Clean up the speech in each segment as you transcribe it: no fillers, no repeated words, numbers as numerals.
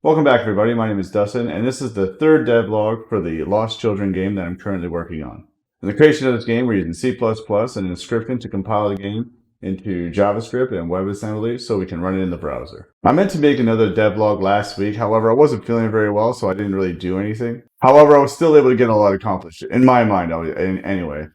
Welcome back, everybody. My name is Dustin, and this is the third devlog for the Lost Children game that I'm currently working on. In the creation of this game, we're using C++ and Emscripten to compile the game into JavaScript and WebAssembly so we can run it in the browser. I meant to make another devlog last week, however, I wasn't feeling very well, so I didn't really do anything. However, I was still able to get a lot accomplished, in my mind, anyway.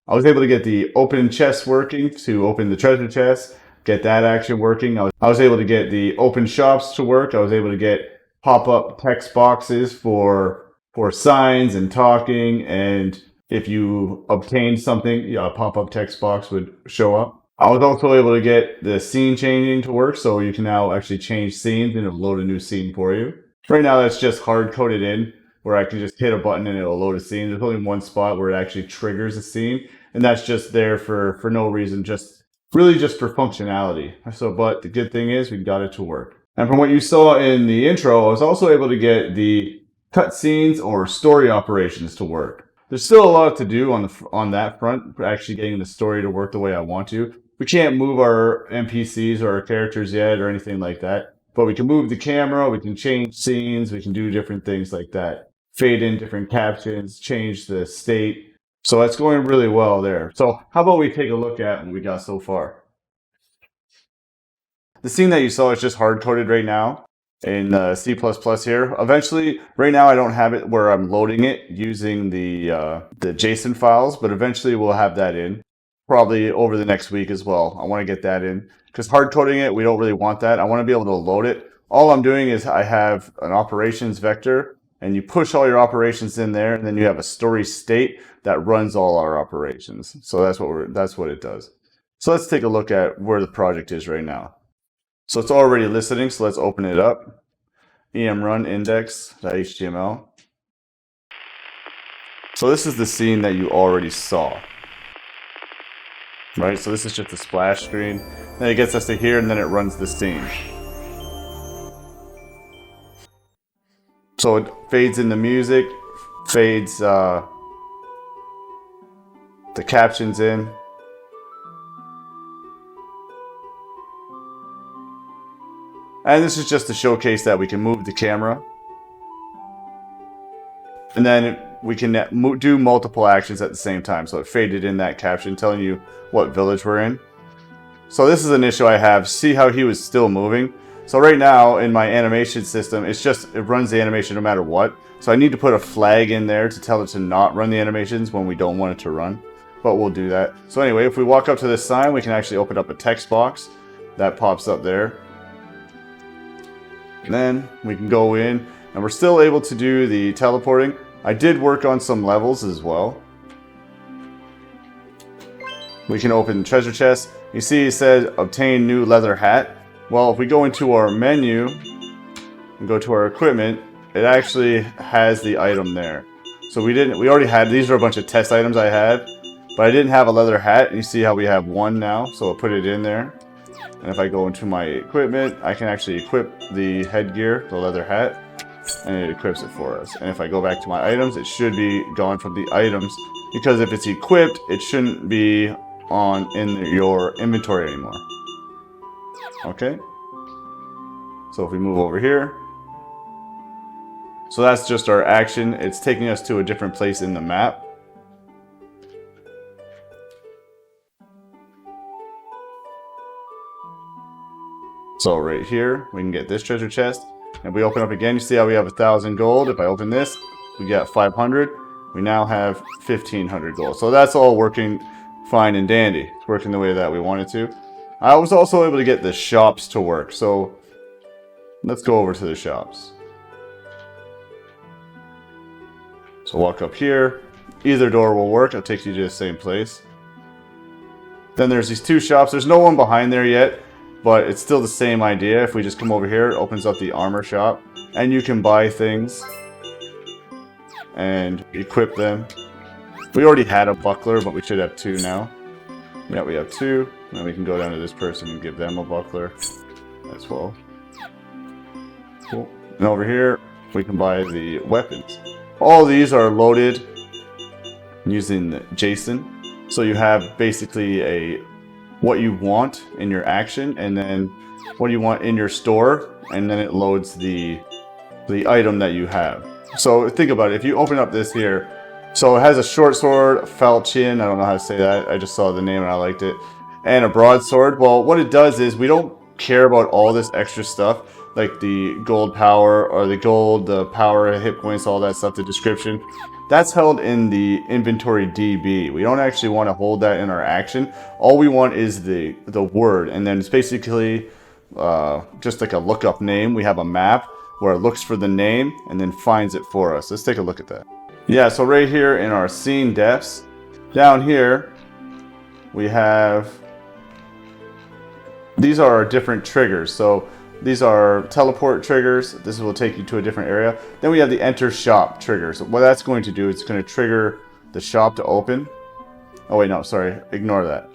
I was able to get the open chest working to open the treasure chest, get that action working. I was able to get the open shops to work. I was able to get pop-up text boxes for signs and talking, and if you obtained something, a pop-up text box would show up. I was also able to get the scene changing to work, so you can now actually change scenes and it'll load a new scene for you. Right now that's just hard-coded in, where I can just hit a button and it'll load a scene. There's only one spot where it actually triggers a scene, and that's just there for no reason, just really just for functionality. So, but the good thing is we got it to work. And from what you saw in the intro, I was also able to get the cutscenes or story operations to work. There's still a lot to do on that front, actually getting the story to work the way I want to. We can't move our NPCs or our characters yet or anything like that, but we can move the camera, we can change scenes, we can do different things like that. Fade in different captions, change the state. So that's going really well there. So how about we take a look at what we got so far? The scene that you saw is just hard-coded right now in C++ here. Eventually, right now I don't have it where I'm loading it using the JSON files, but eventually we'll have that in. Probably over the next week as well. I want to get that in because hard-coding it, we don't really want that. I want to be able to load it. All I'm doing is I have an operations vector, and you push all your operations in there, and then you have a story state that runs all our operations. So that's what it does. So let's take a look at where the project is right now. So it's already listening, so let's open it up. emrun index.html. So this is the scene that you already saw. Right, so this is just a splash screen. Then it gets us to here, and then it runs the scene. So it fades in the music, fades the captions in. And this is just to showcase that we can move the camera. And then we can do multiple actions at the same time. So it faded in that caption telling you what village we're in. So this is an issue I have. See how he was still moving? So right now in my animation system, it runs the animation no matter what. So I need to put a flag in there to tell it to not run the animations when we don't want it to run. But we'll do that. So anyway, if we walk up to this sign, we can actually open up a text box. That pops up there. And then we can go in, and we're still able to do the teleporting. I did work on some levels as well. We can open the treasure chest. You see it says obtain new leather hat. Well, if we go into our menu and go to our equipment, it actually has the item there. So we already had, these are a bunch of test items I had, but I didn't have a leather hat. And you see how we have one now, so I'll put it in there. And if I go into my equipment, I can actually equip the headgear, the leather hat, and it equips it for us. And if I go back to my items, it should be gone from the items, because if it's equipped, it shouldn't be in your inventory anymore. Okay? So if we move over here, so that's just our action. It's taking us to a different place in the map. So right here, we can get this treasure chest. If we open up again, you see how we have 1,000 gold. If I open this, we get 500. We now have 1,500 gold. So that's all working fine and dandy. It's working the way that we want it to. I was also able to get the shops to work. So let's go over to the shops. So walk up here. Either door will work. It'll take you to the same place. Then there's these two shops. There's no one behind there yet, but it's still the same idea. If we just come over here, it opens up the armor shop, and you can buy things and equip them. We already had a buckler, but we should have two now. Yeah, we have two. And we can go down to this person and give them a buckler as well. Cool. And over here, we can buy the weapons. All these are loaded using JSON. So you have basically what you want in your action, and then what you want in your store, and then it loads the the item that you have. So think about it. If you open up this here, so it has a short sword, falchion, I don't know how to say that. I just saw the name and I liked it. And a broadsword. Well, what it does is we don't care about all this extra stuff, like the gold power or the gold, the power, hit points, all that stuff, the description. That's held in the inventory DB. We don't actually want to hold that in our action. All we want is the word, and then it's basically just like a lookup name. We have a map where it looks for the name and then finds it for us. Let's take a look at that. Yeah, so right here in our scene depths, down here, we have, these are our different triggers. So these are teleport triggers. This will take you to a different area. Then we have the enter shop triggers. So what that's going to do, it's going to trigger the shop to open. Oh wait, no, sorry, ignore that.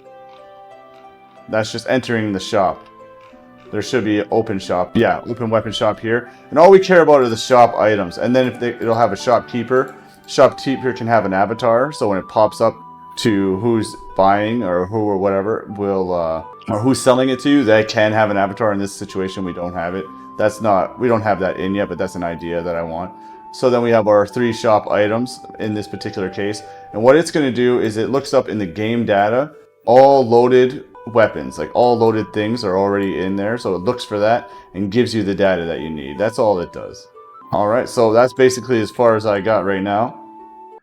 That's just entering the shop. There should be an open shop. Yeah, open weapon shop here. And all we care about are the shop items. And then if it'll have a shopkeeper. Shopkeeper can have an avatar. So when it pops up to who's buying or who or whatever will, or who's selling it to you, they can have an avatar. In this situation, we don't have it. We don't have that in yet, but that's an idea that I want. So then we have our 3 shop items in this particular case. And what it's going to do is it looks up in the game data, all loaded weapons, like all loaded things are already in there. So it looks for that and gives you the data that you need. That's all it does. All right, so that's basically as far as I got right now.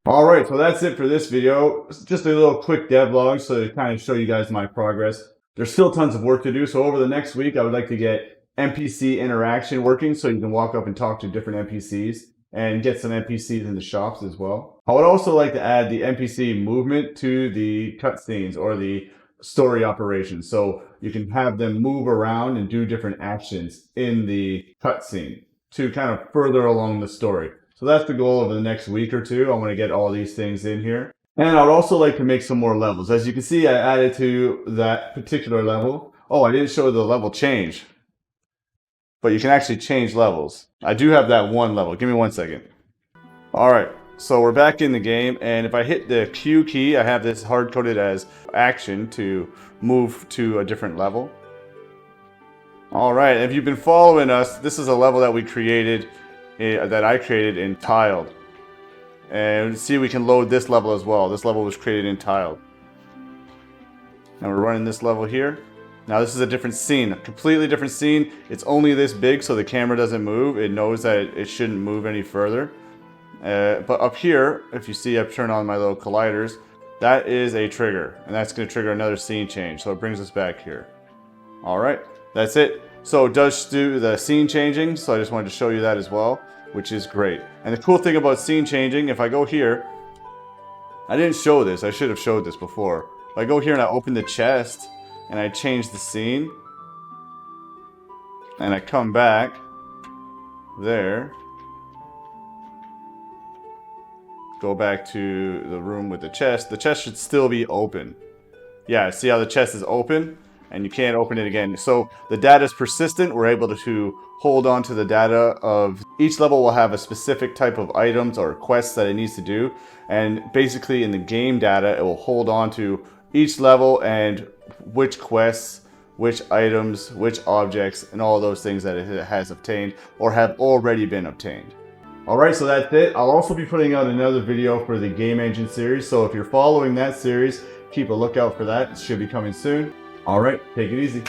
All right, so that's it for this video. Just a little quick devlog so to kind of show you guys my progress. There's still tons of work to do. So over the next week, I would like to get NPC interaction working so you can walk up and talk to different NPCs and get some NPCs in the shops as well. I would also like to add the NPC movement to the cutscenes or the story operations. So you can have them move around and do different actions in the cutscene to kind of further along the story. So that's the goal over the next week or two. I want to get all these things in here. And I would also like to make some more levels. As you can see, I added to that particular level. Oh, I didn't show the level change. But you can actually change levels. I do have that one level. Give me 1 second. All right. So we're back in the game, and if I hit the Q key, I have this hard-coded as action to move to a different level. All right, if you've been following us, this is a level that we created, that I created in Tiled. And see, we can load this level as well. This level was created in Tiled. And we're running this level here. Now this is a different scene, a completely different scene. It's only this big, so the camera doesn't move. It knows that it shouldn't move any further. But up here, if you see, I've turned on my little colliders. That is a trigger, and that's going to trigger another scene change. So it brings us back here. All right, that's it. So it does do the scene changing. So I just wanted to show you that as well, which is great. And the cool thing about scene changing, if I go here, I didn't show this. I should have showed this before. If I go here and I open the chest and I change the scene, and I come back there. Go back to the room with the chest. The chest should still be open. Yeah, see how the chest is open? And you can't open it again. So the data is persistent. We're able to hold on to the data of each level will have a specific type of items or quests that it needs to do. And basically in the game data, it will hold on to each level and which quests, which items, which objects, and all those things that it has obtained or have already been obtained. Alright, so that's it. I'll also be putting out another video for the Game Engine series, so if you're following that series, keep a lookout for that. It should be coming soon. Alright, take it easy.